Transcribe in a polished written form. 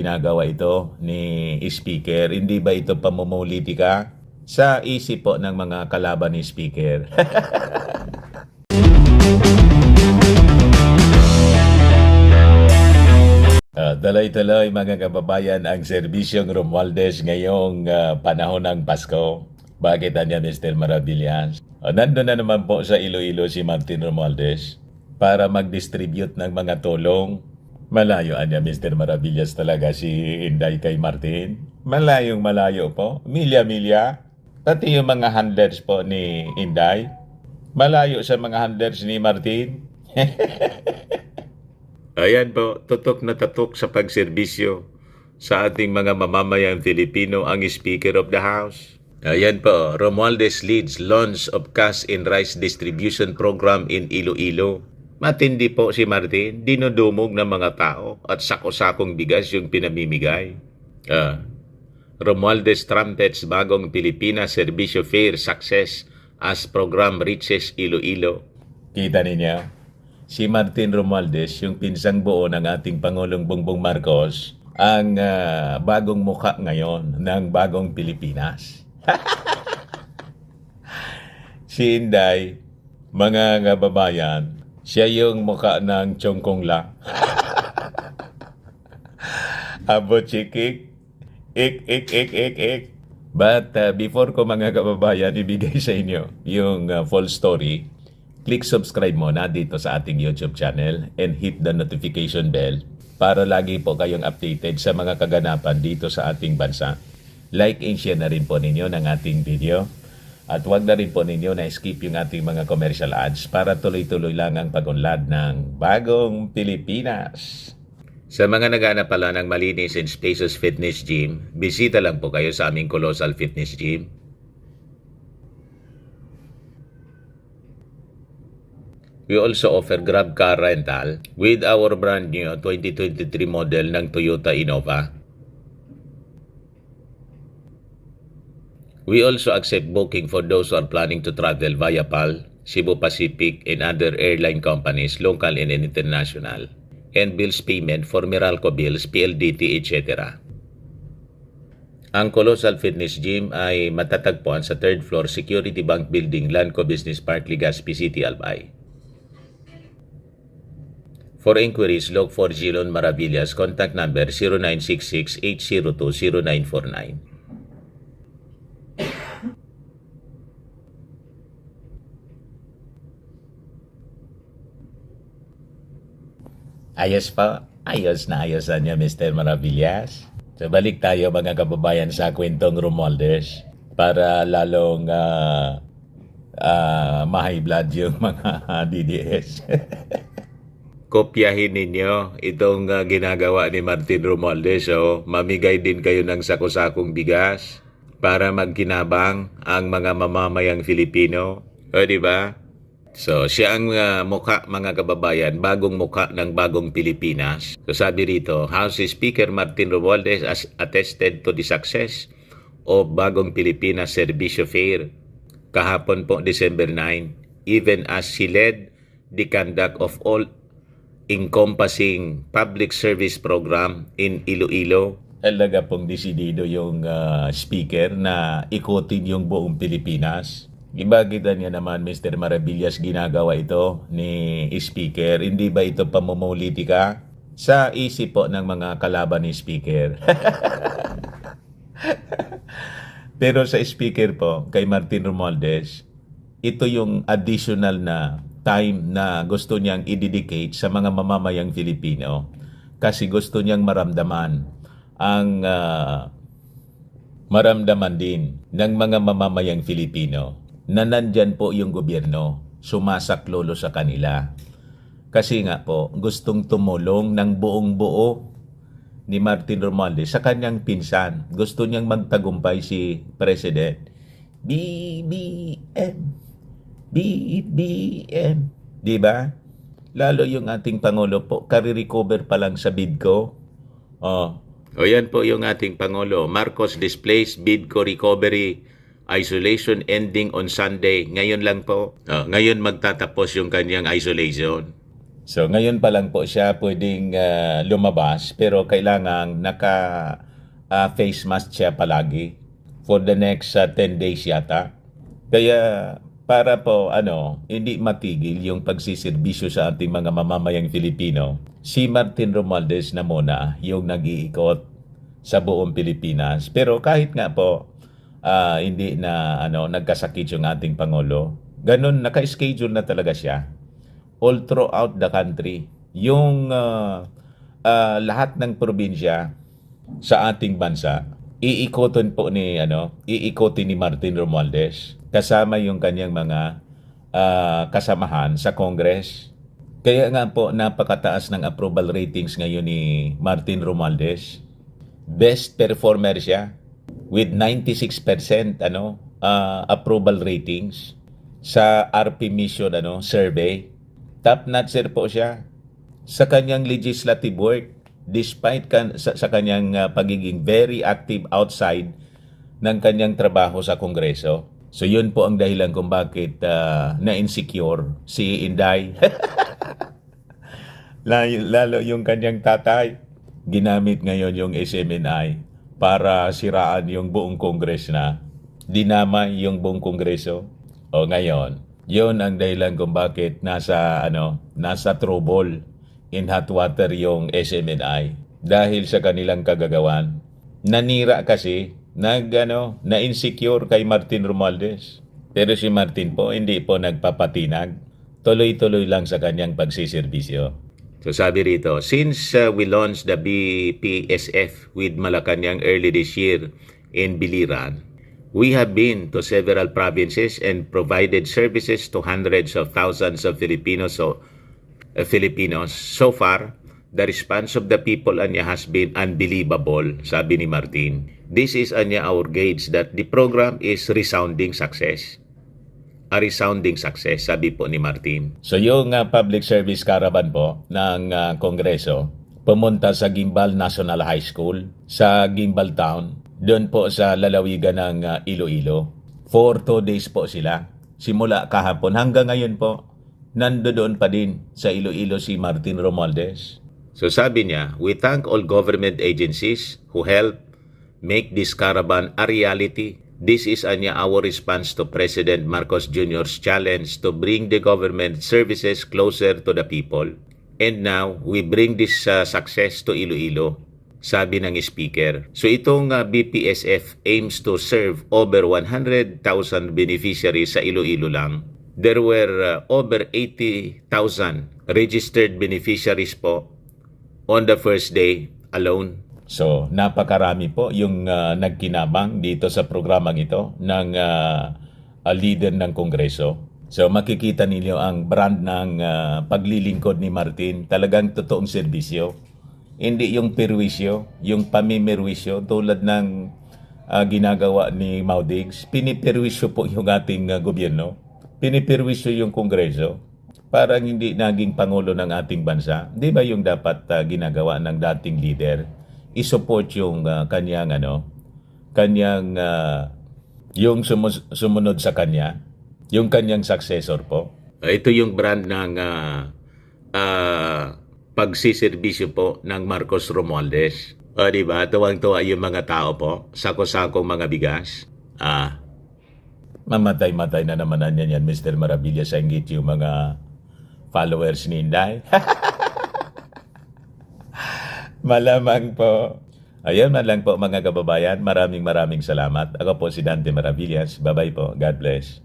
ginagawa ito ni Speaker. Hindi ba ito pamumulitika sa isip po ng mga kalaban ni Speaker? Tuloy-tuloy mga kababayan ang serbisyong Romualdez ngayong panahon ng Pasko. Bakit anya Mr. Maravillas? Nandun na naman po sa Iloilo si Martin Romualdez para mag-distribute ng mga tulong. Malayo anya Mr. Maravillas talaga si Inday kay Martin. Malayong malayo po. Milya-milya. Pati yung mga handlers po ni Inday. Malayo sa mga handlers ni Martin. Ayan po, tutok na tutok sa pagserbisyo sa ating mga mamamayang Filipino ang Speaker of the House. Ayan po, Romualdez leads launch of cash and rice distribution program in Iloilo. Matindi po si Martin, dinudumog ng mga tao at sako-sakong bigas yung pinamimigay. Romualdez trumpets bagong Pilipinas Servisyo Fair success as program reaches Iloilo. Kita ninyo? Si Martin Romualdez, yung pinsang buo ng ating Pangulong Bongbong Marcos, ang bagong mukha ngayon ng bagong Pilipinas. Si Inday, mga kababayan, siya yung mukha ng Chongkong La. Abo chikik, ik. But before ko mga kababayan ibigay sa inyo yung full story, click subscribe muna dito sa ating YouTube channel and hit the notification bell para lagi po kayong updated sa mga kaganapan dito sa ating bansa. Like and share na rin po ninyo ng ating video. At huwag na rin po ninyo na skip yung ating mga commercial ads para tuloy-tuloy lang ang pag-unlad ng bagong Pilipinas. Sa mga naghahanap pala ng malinis and spacious fitness gym, bisita lang po kayo sa aming Colossal Fitness Gym. We also offer Grab car rental with our brand new 2023 model ng Toyota Innova. We also accept booking for those who are planning to travel via PAL, Cebu Pacific, and other airline companies, local and international, and bills payment for Meralco bills, PLDT, etc. Ang Colossal Fitness Gym ay matatagpuan sa 3rd floor Security Bank Building, Lanco Business Park, Legazpi City, Albay. For inquiries, log for Gilon Maravillas, contact number 0966-802-0949. Ayos pa. Ayos na ayosan niya, Mr. Maravillas. So, balik tayo mga kababayan sa kwentong Romualdez para lalong ma-high blood yung mga DDS. Kopyahin ninyo itong ginagawa ni Martin Romualdez. So, mamigay din kayo ng sako-sakong bigas para magkinabang ang mga mamamayang Filipino. O, di ba? So, siya ang mukha mga kababayan, bagong mukha ng bagong Pilipinas. So, sabi rito, House Speaker Martin Romualdez has attested to the success of bagong Pilipinas Servisyo Fair kahapon po December 9, even as he led the conduct of all encompassing public service program in Iloilo. Talaga pong desidido yung speaker na ikutin yung buong Pilipinas. Ibagita niya naman Mr. Maravillas ginagawa ito ni speaker. Hindi ba ito pamumulitika sa isip po ng mga kalaban ni speaker? Pero sa speaker po, kay Martin Romualdez, ito yung additional na time na gusto niyang i-dedicate sa mga mamamayang Filipino kasi gusto niyang maramdaman ang maramdaman din ng mga mamamayang Filipino na nandyan po yung gobyerno sumasaklolo sa kanila. Kasi nga po, gustong tumulong ng buong buo ni Martin Romualdez sa kanyang pinsan. Gusto niyang magtagumpay si President. BBM. Di ba? Lalo yung ating Pangulo po, kare-recover pa lang sa BIDCO. O yan po yung ating Pangulo. Marcos displays BIDCO recovery isolation ending on Sunday. Ngayon lang po. Ngayon magtatapos yung kanyang isolation. So ngayon pa lang po siya pwedeng lumabas pero kailangang face mask siya palagi for the next 10 days yata. Kaya para po hindi matigil yung pagsiserbisyo sa ating mga mamamayang Filipino, si Martin Romualdez na muna yung nag-iikot sa buong Pilipinas. Pero kahit nga po hindi na nagkasakit yung ating Pangulo, ganun naka-schedule na talaga siya all throughout the country. Yung lahat ng probinsya sa ating bansa, iikotin ni Martin Romualdez kasama yung kanyang mga kasamahan sa Congress. Kaya nga po napakataas ng approval ratings ngayon ni Martin Romualdez. Best performer siya with 96% approval ratings sa RP Mission survey. Top notcher po siya sa kanyang legislative work despite sa kanyang pagiging very active outside ng kanyang trabaho sa Kongreso. So yun po ang dahilan kung bakit na-insecure si Inday. Lalo yung kanyang tatay, ginamit ngayon yung SMNI para siraan yung buong Kongres na. Dinamay yung buong Kongreso. O ngayon, yun ang dahilan kung bakit nasa trouble in hot water yung SMNI dahil sa kanilang kagagawan. Nanira kasi, na-insecure kay Martin Romualdez. Pero si Martin po, hindi po nagpapatinag. Tuloy-tuloy lang sa kanyang pagsiservisyo. So sabi rito, since we launched the BPSF with Malacanang early this year in Biliran, we have been to several provinces and provided services to hundreds of thousands of Filipinos. So far, the response of the people has been unbelievable, sabi ni Martin. This is our gauge that the program is resounding success. A resounding success, sabi po ni Martin. So yung public service caravan po ng Kongreso, pumunta sa Gimbal National High School, sa Gimbal Town, doon po sa lalawigan ng Iloilo. For 2 days po sila. Simula kahapon hanggang ngayon po, nandoon pa din sa Iloilo si Martin Romualdez. So sabi niya, we thank all government agencies who help make this caravan a reality. This is our response to President Marcos Jr.'s challenge to bring the government services closer to the people. And now, we bring this success to Iloilo, sabi ng speaker. So itong BPSF aims to serve over 100,000 beneficiaries sa Iloilo lang. There were over 80,000 registered beneficiaries po on the first day alone. So, napakarami po yung nagkinabang dito sa programang ito ng leader ng Kongreso. So, makikita ninyo ang brand ng paglilingkod ni Martin. Talagang totoong serbisyo. Hindi yung perwisyo, yung pamimerwisyo tulad ng ginagawa ni Maudigs. Piniperwisyo po yung ating gobyerno. Piniperwisyo yung Kongreso. Parang hindi naging pangulo ng ating bansa. Di ba yung dapat ginagawa ng dating leader? I-support yung yung sumunod sa kanya, yung kanyang successor po. Ito yung brand ng pagsiservisyo po ng Marcos Romualdez. O diba, tuwang-tuwa yung mga tao po, sako-sakong mga bigas. Mamatay-matay na naman yan, Mr. Maravilla, sa inggit yung mga followers ni Inday. Malamang po. Ayun man lang po mga kababayan. Maraming salamat. Ako po si Dante Maravillas. Bye-bye po. God bless.